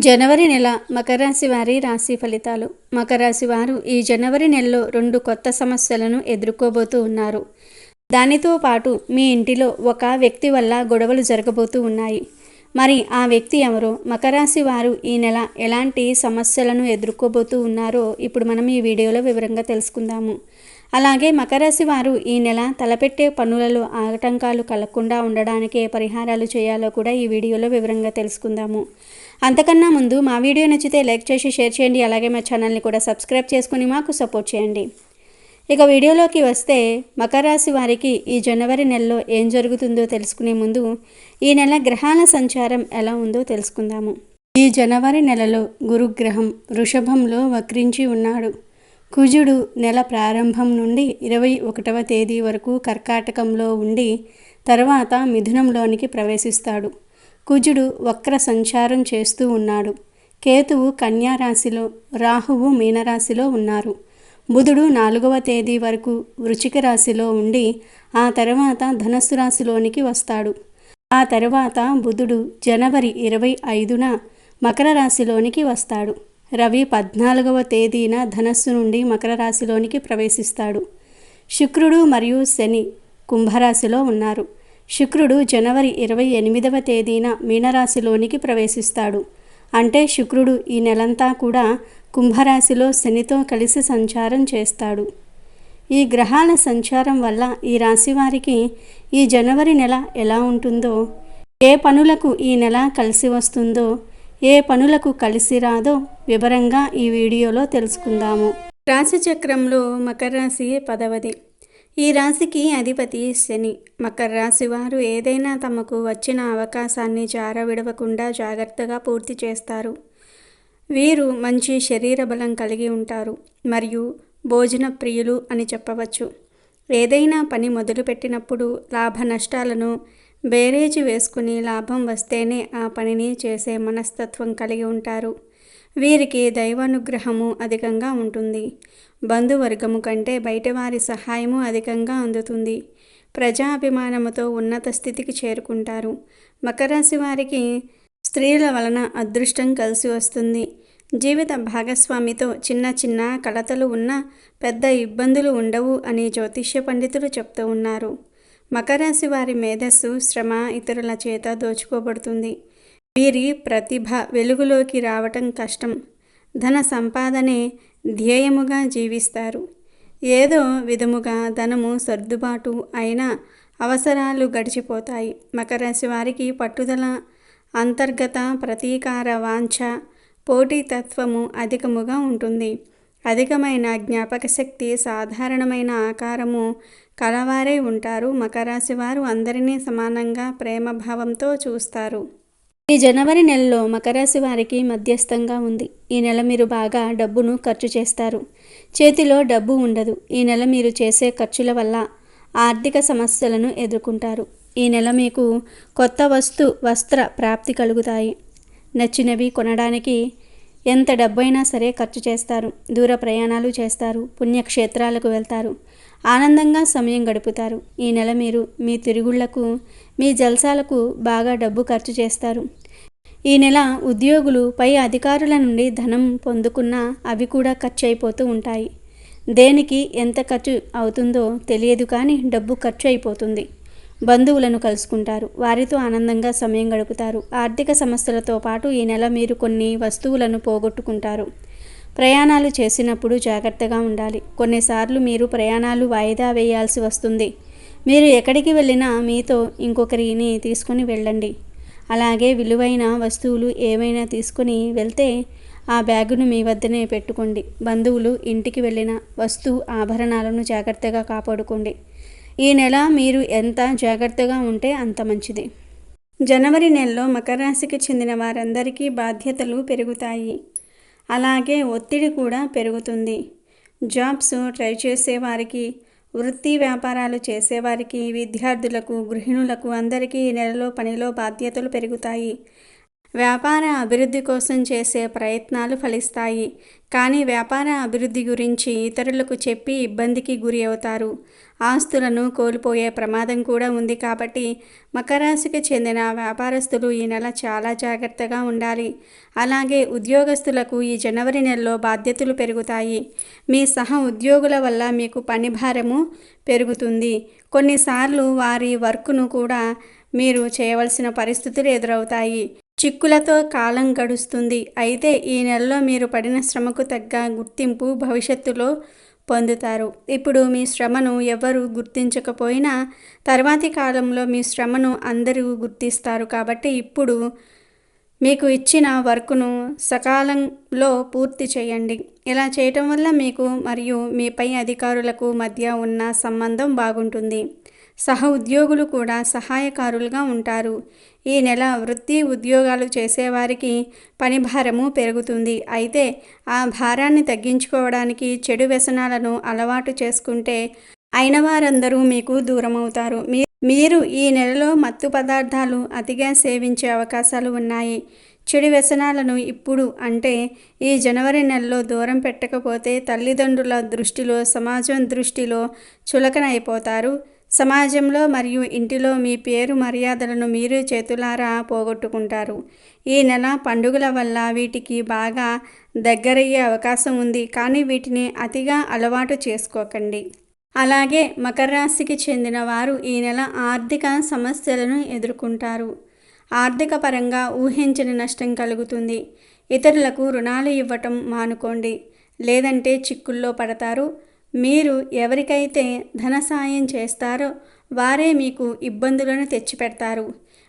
జనవరి నెల మకర రాశి వారి రాశి ఫలితాలు. మకర రాశి వారు ఈ జనవరి నెలలో 2 కొత్త సమస్యలను ఎదుర్కోబోతూ ఉన్నారు. దానితో పాటు మీ ఇంటిలో ఒక వ్యక్తి వల్ల గొడవలు జరగబోతూ ఉన్నాయి. మరి ఆ వ్యక్తి ఎవరో, మకర రాశి వారు ఈ నెల ఎలాంటి సమస్యలను ఎదుర్కోబోతూ ఉన్నారో ఇప్పుడు మనం ఈ వీడియోలో వివరంగా తెలుసుకుందాము. అలాగే మకర రాశి వారు ఈ నెల తలపెట్టే పనులలో ఆటంకాలు కలగకుండా ఉండడానికి ఏ పరిహారాలు చేయాలో కూడా ఈ వీడియోలో వివరంగా తెలుసుకుందాము. అంతకన్నా ముందు మా వీడియో నచ్చితే లైక్ చేసి షేర్ చేయండి. అలాగే మా ఛానల్ని కూడా సబ్స్క్రైబ్ చేసుకుని మాకు సపోర్ట్ చేయండి. ఇక వీడియోలోకి వస్తే, మకర రాశి వారికి ఈ జనవరి నెలలో ఏం జరుగుతుందో తెలుసుకునే ముందు ఈ నెల గ్రహాల సంచారం ఎలా ఉందో తెలుసుకుందాము. ఈ జనవరి నెలలో గురుగ్రహం వృషభంలో వక్రించి ఉన్నాడు. కుజుడు నెల ప్రారంభం నుండి 21వ తేదీ వరకు కర్కాటకంలో ఉండి తర్వాత మిథునంలోనికి ప్రవేశిస్తాడు. కుజుడు వక్ర సంచారం చేస్తూ ఉన్నాడు. కేతువు కన్యా రాశిలో, రాహువు మీనరాశిలో ఉన్నారు. బుధుడు 4వ తేదీ వరకు వృశ్చిక రాశిలో ఉండి ఆ తర్వాత ధనస్సు రాశిలోనికి వస్తాడు. ఆ తర్వాత బుధుడు జనవరి 25న మకర రాశిలోనికి వస్తాడు. రవి 14వ తేదీన ధనస్సు నుండి మకర రాశిలోనికి ప్రవేశిస్తాడు. శుక్రుడు మరియు శని కుంభరాశిలో ఉన్నారు. శుక్రుడు జనవరి 28వ తేదీన మీనరాశిలోనికి ప్రవేశిస్తాడు. అంటే శుక్రుడు ఈ నెలంతా కూడా కుంభరాశిలో శనితో కలిసి సంచారం చేస్తాడు. ఈ గ్రహాల సంచారం వల్ల ఈ రాశి వారికి ఈ జనవరి నెల ఎలా ఉంటుందో, ఏ పనులకు ఈ నెల కలిసి వస్తుందో, ఏ పనులకు కలిసి రాదో వివరంగా ఈ వీడియోలో తెలుసుకుందాము. రాశి చక్రంలో మకర రాశి 10వది. ఈ రాశికి అధిపతి శని. మకర రాశి వారు ఏదైనా తమకు వచ్చిన అవకాశాన్ని జారవిడవకుండా జాగ్రత్తగా పూర్తి చేస్తారు. వీరు మంచి శరీర బలం కలిగి ఉంటారు మరియు భోజన ప్రియులు అని చెప్పవచ్చు. ఏదైనా పని మొదలుపెట్టినప్పుడు లాభ నష్టాలను బేరేజీ వేసుకుని లాభం వస్తేనే ఆ పనిని చేసే మనస్తత్వం కలిగి ఉంటారు. వీరికి దైవానుగ్రహము అధికంగా ఉంటుంది. బంధువర్గము కంటే బయటవారి సహాయము అధికంగా అందుతుంది. ప్రజాభిమానముతో ఉన్నత స్థితికి చేరుకుంటారు. మకర రాశి వారికి స్త్రీల వలన అదృష్టం కలిసి వస్తుంది. జీవిత భాగస్వామితో చిన్న చిన్న కలతలు ఉన్నా పెద్ద ఇబ్బందులు ఉండవు అని జ్యోతిష్య పండితులు చెప్తూ ఉన్నారు. మకర రాశి వారి మేధస్సు, శ్రమ ఇతరుల చేత దోచుకోబడుతుంది. వీరి ప్రతిభ వెలుగులోకి రావటం కష్టం. ధన సంపాదనే ధ్యేయముగా జీవిస్తారు. ఏదో విధముగా ధనము సర్దుబాటు అయినా అవసరాలు గడిచిపోతాయి. మకర రాశి వారికి పట్టుదల, అంతర్గత ప్రతీకార వాంఛ, పోటీతత్వము అధికముగా ఉంటుంది. అధికమైన జ్ఞాపక శక్తి, సాధారణమైన ఆకారము కలవారే ఉంటారు. మకర రాశి వారు అందరినీ సమానంగా ప్రేమభావంతో చూస్తారు. ఈ జనవరి నెలలో మకర రాశి వారికి మధ్యస్థంగా ఉంది. ఈ నెల మీరు బాగా డబ్బును ఖర్చు చేస్తారు. చేతిలో డబ్బు ఉండదు. ఈ నెల మీరు చేసే ఖర్చుల వల్ల ఆర్థిక సమస్యలను ఎదుర్కొంటారు. ఈ నెల మీకు కొత్త వస్త్ర ప్రాప్తి కలుగుతాయి. నచ్చినవి కొనడానికి ఎంత డబ్బైనా సరే ఖర్చు చేస్తారు. దూర ప్రయాణాలు చేస్తారు. పుణ్యక్షేత్రాలకు వెళ్తారు. ఆనందంగా సమయం గడుపుతారు. ఈ నెల మీరు మీ తిరుగుళ్లకు, మీ జల్సాలకు బాగా డబ్బు ఖర్చు చేస్తారు. ఈ నెల ఉద్యోగులు పై అధికారుల నుండి ధనం పొందుకున్నా అవి కూడా ఖర్చు అయిపోతూ ఉంటాయి. దేనికి ఎంత ఖర్చు అవుతుందో తెలియదు, కానీ డబ్బు ఖర్చు అయిపోతుంది. బంధువులను కలుసుకుంటారు. వారితో ఆనందంగా సమయం గడుపుతారు. ఆర్థిక సమస్యలతో పాటు ఈ నెల మీరు కొన్ని వస్తువులను పోగొట్టుకుంటారు. ప్రయాణాలు చేసినప్పుడు జాగ్రత్తగా ఉండాలి. కొన్నిసార్లు మీరు ప్రయాణాలు వాయిదా వేయాల్సి వస్తుంది. మీరు ఎక్కడికి వెళ్ళినా మీతో ఇంకొకరిని తీసుకుని వెళ్ళండి. అలాగే విలువైన వస్తువులు ఏవైనా తీసుకుని వెళ్తే ఆ బ్యాగును మీ వద్దనే పెట్టుకోండి. బంధువులు ఇంటికి వెళ్ళిన ఆభరణాలను జాగ్రత్తగా కాపాడుకోండి. ఈ నెల మీరు ఎంత జాగ్రత్తగా ఉంటే అంత మంచిది. జనవరి నెలలో మకర రాశికి చెందిన వారందరికీ బాధ్యతలు పెరుగుతాయి. అలాగే ఒత్తిడి కూడా పెరుగుతుంది. జాబ్స్ ట్రై చేసేవారికి, వృత్తి వ్యాపారాలు చేసేవారికి, విద్యార్థులకు, గృహిణులకు అందరికీ ఈ నెలలో పనిలో బాధ్యతలు పెరుగుతాయి. వ్యాపార అభివృద్ధి కోసం చేసే ప్రయత్నాలు ఫలిస్తాయి. కానీ వ్యాపార అభివృద్ధి గురించి ఇతరులకు చెప్పి ఇబ్బందికి గురి అవుతారు. ఆస్తులను కోల్పోయే ప్రమాదం కూడా ఉంది. కాబట్టి మకర రాశికి చెందిన వ్యాపారస్తులు ఈ నెల చాలా జాగ్రత్తగా ఉండాలి. అలాగే ఉద్యోగస్తులకు ఈ జనవరి నెలలో బాధ్యతలు పెరుగుతాయి. మీ సహ ఉద్యోగుల వల్ల మీకు పని భారము పెరుగుతుంది. కొన్నిసార్లు వారి వర్క్ను కూడా మీరు చేయవలసిన పరిస్థితులు ఎదురవుతాయి. చిక్కులతో కాలం గడుస్తుంది. అయితే ఈ నెలలో మీరు పడిన శ్రమకు తగ్గ గుర్తింపు భవిష్యత్తులో పొందుతారు. ఇప్పుడు మీ శ్రమను ఎవరు గుర్తించకపోయినా తర్వాతి కాలంలో మీ శ్రమను అందరూ గుర్తిస్తారు. కాబట్టి ఇప్పుడు మీకు ఇచ్చిన వర్క్ను సకాలంలో పూర్తి చేయండి. ఇలా చేయటం వల్ల మీకు మరియు మీ పై అధికారులకు మధ్య ఉన్న సంబంధం బాగుంటుంది. సహ ఉద్యోగులు కూడా సహాయకారులుగా ఉంటారు. ఈ నెల వృత్తి ఉద్యోగాలు చేసేవారికి పని భారము పెరుగుతుంది. అయితే ఆ భారాన్ని తగ్గించుకోవడానికి చెడు వ్యసనాలను అలవాటు చేసుకుంటే అయిన వారందరూ మీకు దూరమవుతారు. మీరు ఈ నెలలో మత్తు పదార్థాలు అతిగా సేవించే అవకాశాలు ఉన్నాయి. చెడు వ్యసనాలను ఇప్పుడు అంటే ఈ జనవరి నెలలో దూరం పెట్టకపోతే తల్లిదండ్రుల దృష్టిలో, సమాజం దృష్టిలో చులకన అయిపోతారు. సమాజంలో మరియు ఇంటిలో మీ పేరు మర్యాదలను మీరు చేతులారా పోగొట్టుకుంటారు. ఈ నెల పండుగల వల్ల వీటికి బాగా దగ్గరయ్యే అవకాశం ఉంది. కానీ వీటిని అతిగా అలవాటు చేసుకోకండి. అలాగే మకర రాశికి చెందిన వారు ఈ నెల ఆర్థిక సమస్యలను ఎదుర్కొంటారు. ఆర్థిక పరంగా ఊహించని నష్టం కలుగుతుంది. ఇతరులకు రుణాలు ఇవ్వటం మానుకోండి, లేదంటే చిక్కుల్లో పడతారు. మీరు ఎవరికైతే ధన సాయం చేస్తారో వారే మీకు ఇబ్బందులను తెచ్చిపెడతారు.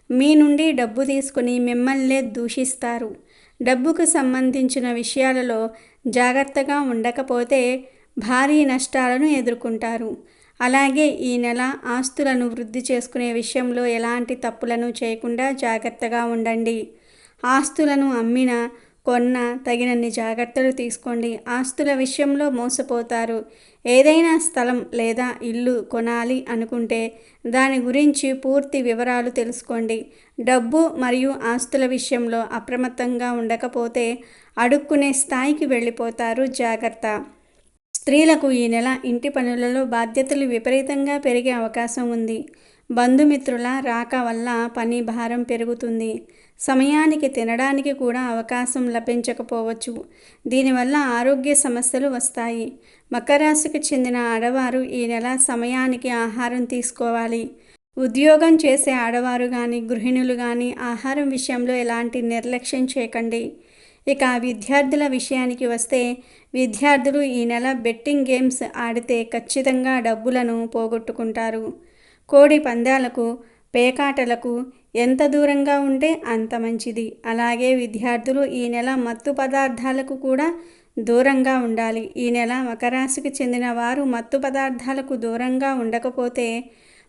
మీ నుండి డబ్బు తీసుకుని మిమ్మల్నే దూషిస్తారు. డబ్బుకు సంబంధించిన విషయాలలో జాగ్రత్తగా ఉండకపోతే భారీ నష్టాలను ఎదుర్కొంటారు. అలాగే ఈ నెల ఆస్తులను వృద్ధి చేసుకునే విషయంలో ఎలాంటి తప్పులను చేయకుండా జాగ్రత్తగా ఉండండి. ఆస్తులను అమ్మినా కొన్న తగినన్ని జాగ్రత్తలు తీసుకోండి. ఆస్తుల విషయంలో మోసపోతారు. ఏదైనా స్థలం లేదా ఇల్లు కొనాలి అనుకుంటే దాని గురించి పూర్తి వివరాలు తెలుసుకోండి. డబ్బు మరియు ఆస్తుల విషయంలో అప్రమత్తంగా ఉండకపోతే అడుక్కునే స్థాయికి వెళ్ళిపోతారు. జాగ్రత్త. స్త్రీలకు ఈ నెల ఇంటి పనులలో బాధ్యతలు విపరీతంగా పెరిగే అవకాశం ఉంది. బంధుమిత్రుల రాక వల్ల పని భారం పెరుగుతుంది. సమయానికి తినడానికి కూడా అవకాశం లభించకపోవచ్చు. దీనివల్ల ఆరోగ్య సమస్యలు వస్తాయి. మకర రాశికి చెందిన ఆడవారు ఈ నెల సమయానికి ఆహారం తీసుకోవాలి. ఉద్యోగం చేసే ఆడవారు కానీ గృహిణులు కానీ ఆహారం విషయంలో ఎలాంటి నిర్లక్ష్యం చేయకండి. ఇక విద్యార్థుల విషయానికి వస్తే విద్యార్థులు ఈ నెల బెట్టింగ్ గేమ్స్ ఆడితే ఖచ్చితంగా డబ్బులను పోగొట్టుకుంటారు. కోడి పందాలకు, పేకాటలకు ఎంత దూరంగా ఉంటే అంత మంచిది. అలాగే విద్యార్థులు ఈ నెల మత్తు పదార్థాలకు కూడా దూరంగా ఉండాలి. ఈ నెల మకర రాశికి చెందిన వారు మత్తు పదార్థాలకు దూరంగా ఉండకపోతే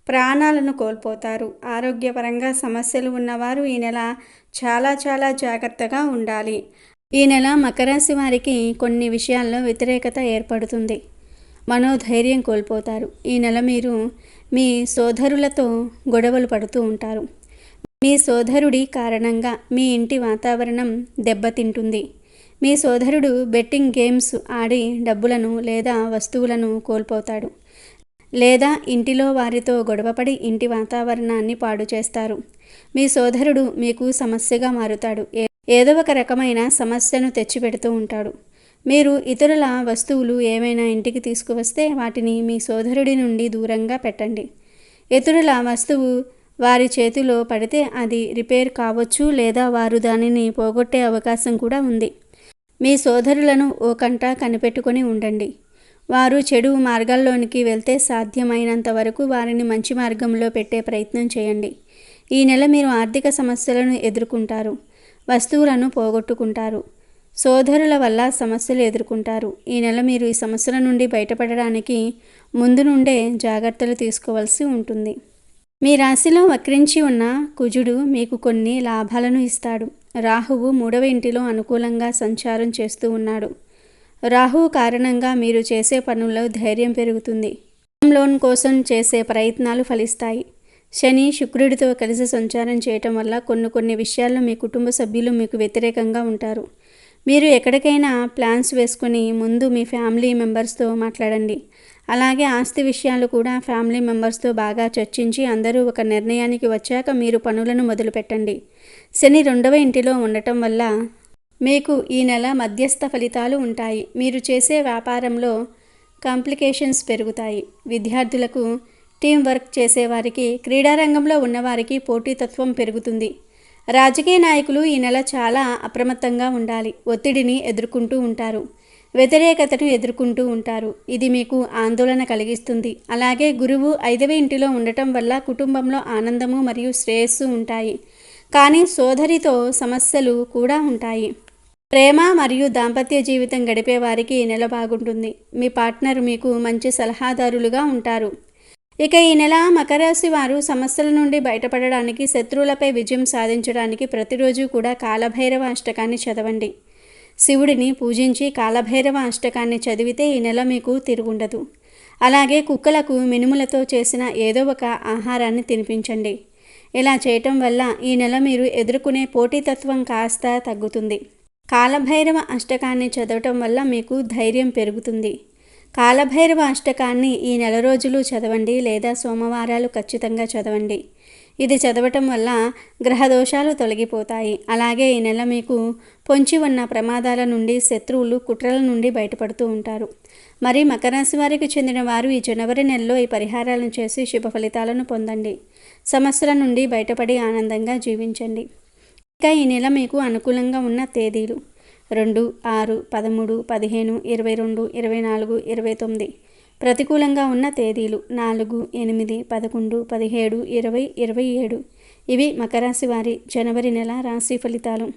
ప్రాణాలను కోల్పోతారు. ఆరోగ్యపరంగా సమస్యలు ఉన్నవారు ఈ నెల చాలా జాగ్రత్తగా ఉండాలి. ఈ నెల మకర రాశి వారికి కొన్ని విషయాల్లో వ్యతిరేకత ఏర్పడుతుంది. మనోధైర్యం కోల్పోతారు. ఈ నెల మీరు మీ సోదరులతో గొడవలు పడుతూ ఉంటారు. మీ సోదరుడి కారణంగా మీ ఇంటి వాతావరణం దెబ్బతింటుంది. మీ సోదరుడు బెట్టింగ్ గేమ్స్ ఆడి డబ్బులను లేదా వస్తువులను కోల్పోతాడు. లేదా ఇంటిలో వారితో గొడవపడి ఇంటి వాతావరణాన్ని పాడు చేస్తారు. మీ సోదరుడు మీకు సమస్యగా మారుతాడు. ఏదో ఒక రకమైన సమస్యను తెచ్చిపెడుతూ ఉంటాడు. మీరు ఇతరుల వస్తువులు ఏమైనా ఇంటికి తీసుకువస్తే వాటిని మీ సోదరుడి నుండి దూరంగా పెట్టండి. ఇతరుల వస్తువు వారి చేతిలో పడితే అది రిపేర్ కావచ్చు, లేదా వారు దానిని పోగొట్టే అవకాశం కూడా ఉంది. మీ సోదరులను ఓ కంట కనిపెట్టుకొని ఉండండి. వారు చెడు మార్గాల్లోనికి వెళ్తే సాధ్యమైనంత వరకు వారిని మంచి మార్గంలో పెట్టే ప్రయత్నం చేయండి. ఈ నెల మీరు ఆర్థిక సమస్యలను ఎదుర్కొంటారు. వస్తువులను పోగొట్టుకుంటారు. సోదరుల వల్ల సమస్యలు ఎదుర్కొంటారు. ఈ నెల మీరు ఈ సమస్యల నుండి బయటపడడానికి ముందు నుండే జాగ్రత్తలు తీసుకోవాల్సి ఉంటుంది. మీ రాశిలో వక్రించి ఉన్న కుజుడు మీకు కొన్ని లాభాలను ఇస్తాడు. రాహువు 3వ ఇంటిలో అనుకూలంగా సంచారం చేస్తూ ఉన్నాడు. రాహువు కారణంగా మీరు చేసే పనుల్లో ధైర్యం పెరుగుతుంది. లోన్ కోసం చేసే ప్రయత్నాలు ఫలిస్తాయి. శని శుక్రుడితో కలిసి సంచారం చేయటం వల్ల కొన్ని విషయాల్లో మీ కుటుంబ సభ్యులు మీకు వ్యతిరేకంగా ఉంటారు. మీరు ఎక్కడికైనా ప్లాన్స్ వేసుకొని ముందు మీ ఫ్యామిలీ మెంబర్స్తో మాట్లాడండి. అలాగే ఆస్తి విషయాలు కూడా ఫ్యామిలీ మెంబర్స్తో బాగా చర్చించి అందరూ ఒక నిర్ణయానికి వచ్చాక మీరు పనులను మొదలుపెట్టండి. శని 2వ ఇంటిలో ఉండటం వల్ల మీకు ఈ నెల మధ్యస్థ ఫలితాలు ఉంటాయి. మీరు చేసే వ్యాపారంలో కాంప్లికేషన్స్ పెరుగుతాయి. విద్యార్థులకు, టీం వర్క్ చేసేవారికి, క్రీడారంగంలో ఉన్నవారికి పోటీతత్వం పెరుగుతుంది. రాజకీయ నాయకులు ఈ నెల చాలా అప్రమత్తంగా ఉండాలి. ఒత్తిడిని ఎదుర్కొంటూ ఉంటారు. వ్యతిరేకతను ఎదుర్కొంటూ ఉంటారు. ఇది మీకు ఆందోళన కలిగిస్తుంది. అలాగే గురువు 5వ ఇంటిలో ఉండటం వల్ల కుటుంబంలో ఆనందము మరియు శ్రేయస్సు ఉంటాయి. కానీ సోదరితో సమస్యలు కూడా ఉంటాయి. ప్రేమ మరియు దాంపత్య జీవితం గడిపే వారికి ఈ నెల బాగుంటుంది. మీ పార్ట్నర్ మీకు మంచి సలహాదారులుగా ఉంటారు. ఇక ఈ నెల మకర రాశి వారు సమస్యల నుండి బయటపడడానికి, శత్రువులపై విజయం సాధించడానికి ప్రతిరోజు కూడా కాలభైరవ అష్టకాన్ని చదవండి. శివుడిని పూజించి కాలభైరవ అష్టకాన్ని చదివితే ఈ నెల మీకు తిరుగుండదు. అలాగే కుక్కలకు మినుములతో చేసిన ఏదో ఒక ఆహారాన్ని తినిపించండి. ఇలా చేయటం వల్ల ఈ నెల మీరు ఎదుర్కొనే పోటీతత్వం కాస్త తగ్గుతుంది. కాలభైరవ అష్టకాన్ని చదవటం వల్ల మీకు ధైర్యం పెరుగుతుంది. కాలభైరవ అష్టకాన్ని ఈ నెల రోజులు చదవండి లేదా సోమవారాలు ఖచ్చితంగా చదవండి. ఇది చదవటం వల్ల గ్రహదోషాలు తొలగిపోతాయి. అలాగే ఈ నెల మీకు పొంచి ఉన్న ప్రమాదాల నుండి, శత్రువులు, కుట్రల నుండి బయటపడుతూ ఉంటారు. మరి మకర రాశి వారికి చెందిన వారు ఈ జనవరి నెలలో ఈ పరిహారాలను చేసి శుభ ఫలితాలను పొందండి. సమస్యల నుండి బయటపడి ఆనందంగా జీవించండి. ఇంకా ఈ నెల మీకు అనుకూలంగా ఉన్న తేదీలు 2, 6, 13, 15, 22, 24, 29. ప్రతికూలంగా ఉన్న తేదీలు 4, 8, 11, 17, 20, 27. ఇవి మకర రాశి వారి జనవరి నెల రాశి ఫలితాలు.